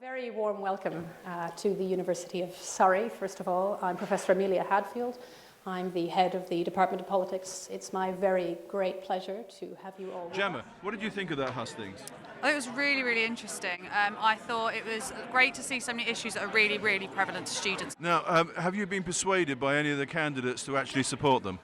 Very warm welcome to the University of Surrey, first of all. I'm Professor Amelia Hadfield. I'm the head of the Department of Politics. It's my very great pleasure to have you all. Gemma, what did you think of that hustings? I think it was really, really interesting. I thought it was great to see so many issues that are really, really prevalent to students. Now, have you been persuaded by any of the candidates to actually support them?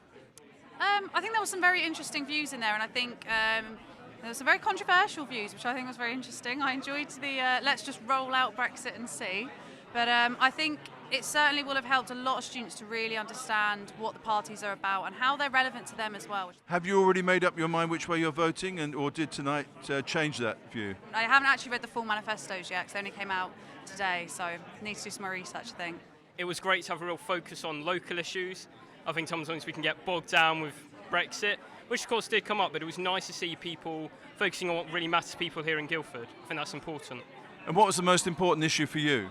I think there were some very interesting views in there, and I think there were some very controversial views, which I think was very interesting. I enjoyed the let's just roll out Brexit and see. But I think it certainly will have helped a lot of students to really understand what the parties are about and how they're relevant to them as well. Have you already made up your mind which way you're voting, or did tonight change that view? I haven't actually read the full manifestos yet, because they only came out today, so I need to do some more research, I think. It was great to have a real focus on local issues. I think sometimes we can get bogged down with Brexit, which of course did come up, but it was nice to see people focusing on what really matters to people here in Guildford. I think that's important. And what was the most important issue for you?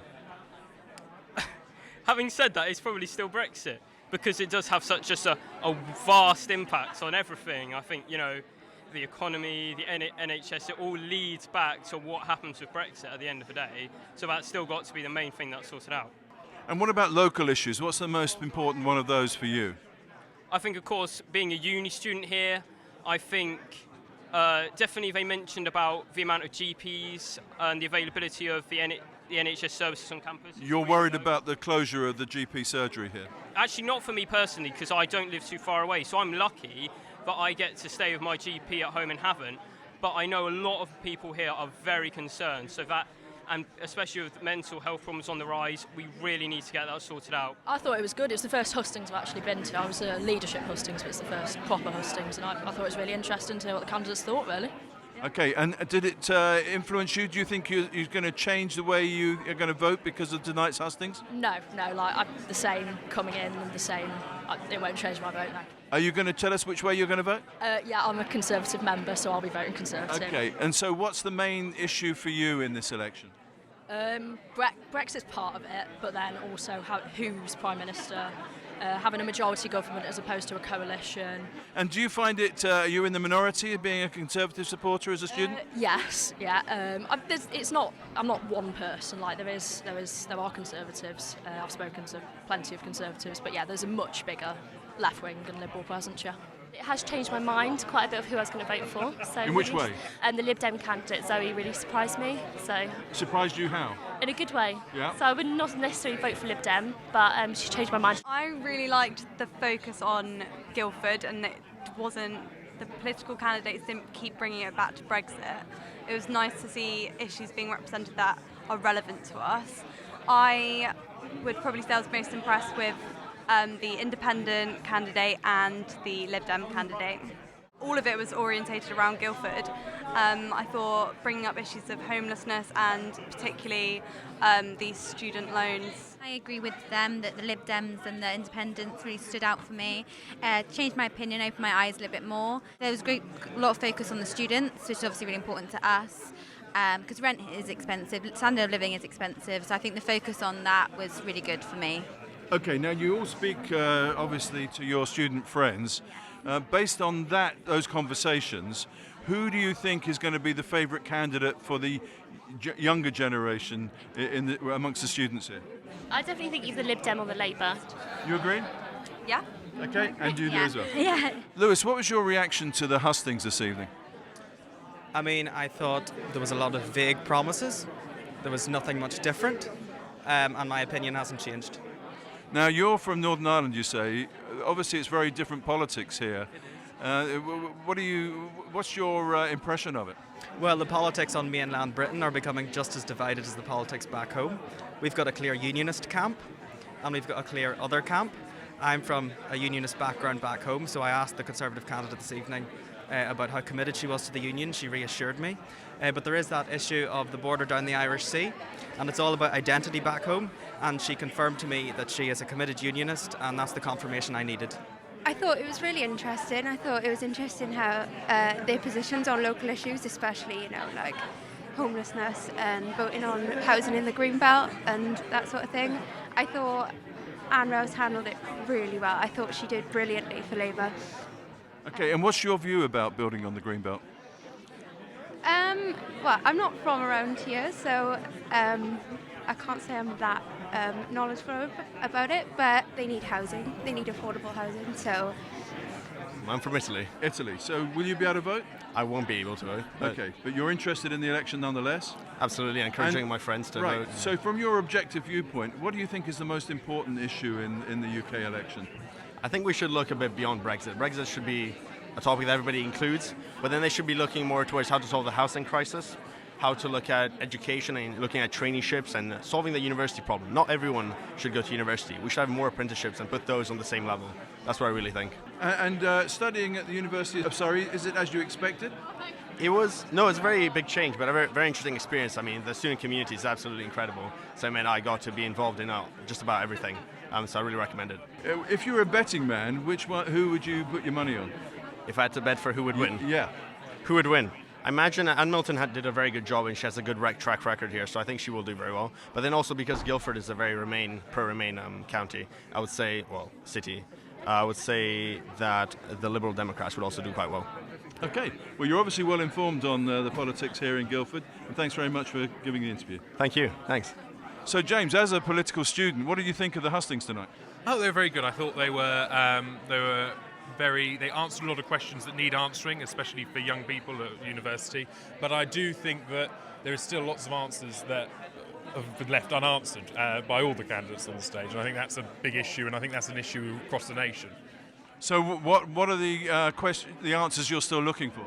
Having said that, it's probably still Brexit, because it does have such just a vast impact on everything. I think, the economy, the NHS, it all leads back to what happens with Brexit at the end of the day. So that's still got to be the main thing that's sorted out. And what about local issues? What's the most important one of those for you? I think, of course, being a uni student here, I think definitely they mentioned about the amount of GPs and the availability of the NHS services on campus. You're worried about the closure of the GP surgery here? Actually, not for me personally, because I don't live too far away. So I'm lucky that I get to stay with my GP at home and haven't. But I know a lot of people here are very concerned. So that, and especially with mental health problems on the rise, we really need to get that sorted out. I thought it was good. It's the first hustings I've actually been to. I was a leadership hustings, but it's the first proper hustings, and I thought it was really interesting to know what the candidates thought, really. Okay, and did it influence you? Do you think you're going to change the way you are going to vote because of tonight's hustings? No, I'm the same coming in and the same. It won't change my vote, no. Are you going to tell us which way you're going to vote? Yeah, I'm a Conservative member, so I'll be voting Conservative. Okay, and so what's the main issue for you in this election? Brexit's part of it, but then also who's Prime Minister, having a majority government as opposed to a coalition. And do you find it, are you in the minority of being a Conservative supporter as a student? Yes, yeah. I'm not one person. Like there are Conservatives. I've spoken to plenty of Conservatives, but yeah, there's a much bigger left-wing and Liberal presence, yeah. It has changed my mind quite a bit of who I was going to vote for. So in which way? And the Lib Dem candidate, Zoe, really surprised me. So surprised you how? In a good way. Yeah. So I would not necessarily vote for Lib Dem, but she changed my mind. I really liked the focus on Guildford, and it wasn't, the political candidates didn't keep bringing it back to Brexit. It was nice to see issues being represented that are relevant to us. I would probably say I was most impressed with the independent candidate and the Lib Dem candidate. All of it was orientated around Guildford. I thought bringing up issues of homelessness and particularly these student loans. I agree with them that the Lib Dems and the independents really stood out for me. Changed my opinion, opened my eyes a little bit more. There was a lot of focus on the students, which is obviously really important to us. Because rent is expensive, standard of living is expensive, so I think the focus on that was really good for me. Okay, now you all speak obviously to your student friends. Based on those conversations, who do you think is going to be the favourite candidate for the younger generation amongst the students here? I definitely think either Lib Dem or the Labour. You agree? Yeah. Okay, and you do as well? Yeah. Lewis, what was your reaction to the hustings this evening? I mean, I thought there was a lot of vague promises. There was nothing much different, and my opinion hasn't changed. Now, you're from Northern Ireland, you say. Obviously, it's very different politics here. What's your impression of it? Well, the politics on mainland Britain are becoming just as divided as the politics back home. We've got a clear unionist camp, and we've got a clear other camp. I'm from a unionist background back home, so I asked the Conservative candidate this evening about how committed she was to the union. She reassured me. But there is that issue of the border down the Irish Sea, and it's all about identity back home, and she confirmed to me that she is a committed unionist, and that's the confirmation I needed. I thought it was really interesting. I thought it was interesting how their positions on local issues, especially, like homelessness and voting on housing in the Greenbelt and that sort of thing. I thought Anne Rose handled it really well. I thought she did brilliantly for Labour. Okay, and what's your view about building on the Greenbelt? Well, I'm not from around here, so I can't say I'm that knowledgeable about it, but they need housing. They need affordable housing, so... I'm from Italy. Italy. So will you be able to vote? I won't be able to vote. Okay, but you're interested in the election nonetheless? Absolutely, encouraging my friends to vote. So from your objective viewpoint, what do you think is the most important issue in the UK election? I think we should look a bit beyond Brexit. Brexit should be a topic that everybody includes, but then they should be looking more towards how to solve the housing crisis, how to look at education and looking at traineeships and solving the university problem. Not everyone should go to university. We should have more apprenticeships and put those on the same level. That's what I really think. And studying at the University of Surrey, is it as you expected? It's a very big change, but a very, very interesting experience. I mean, the student community is absolutely incredible. So I got to be involved in just about everything. So I really recommend it. If you were a betting man, who would you put your money on? If I had to bet for who would win? Yeah. Who would win? I imagine Anne Milton did a very good job and she has a good track record here, so I think she will do very well. But then also because Guildford is a very pro-Remain county, I would say, city, I would say that the Liberal Democrats would also do quite well. Okay, well you're obviously well informed on the politics here in Guildford, and thanks very much for giving the interview. Thank you, thanks. So James, as a political student, what did you think of the hustings tonight? Oh, they were very good. I thought they answered a lot of questions that need answering, especially for young people at university. But I do think that there is still lots of answers that have been left unanswered by all the candidates on the stage. And I think that's a big issue, and I think that's an issue across the nation. So what are the answers you're still looking for?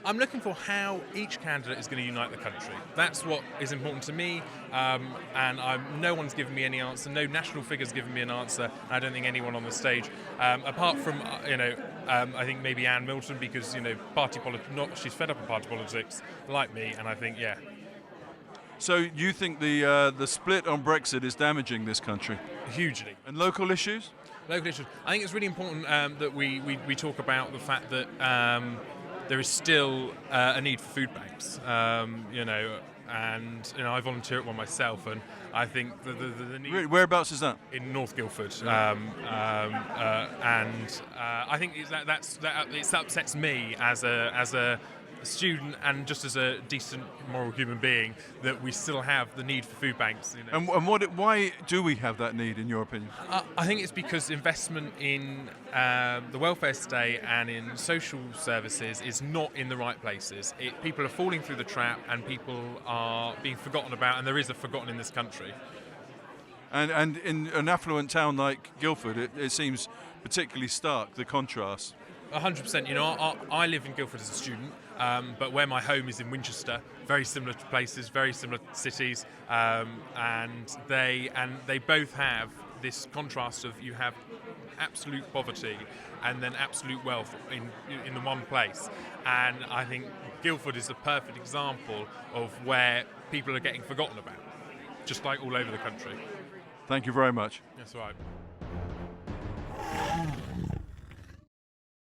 I'm looking for how each candidate is going to unite the country. That's what is important to me, and no one's given me any answer. No national figure's given me an answer. I don't think anyone on the stage, apart from I think maybe Anne Milton, because she's fed up with party politics like me, and I think So you think the split on Brexit is damaging this country? Hugely. And local issues? Local issues. I think it's really important that we talk about the fact that there is still a need for food banks, and I volunteer at one myself, and I think the need... Whereabouts is that? In North Guildford, and I think it upsets me as a student and just as a decent moral human being that we still have the need for food banks. And why do we have that need, in your opinion? I think it's because investment in the welfare state and in social services is not in the right places. People are falling through the trap and people are being forgotten about, and there is a forgotten in this country. And in an affluent town like Guildford, it seems particularly stark, the contrast. 100%. I live in Guildford as a student, but where my home is in Winchester, very similar to places, very similar cities, and they both have this contrast of you have absolute poverty and then absolute wealth in the one place. And I think Guildford is a perfect example of where people are getting forgotten about, just like all over the country. Thank you very much. That's right.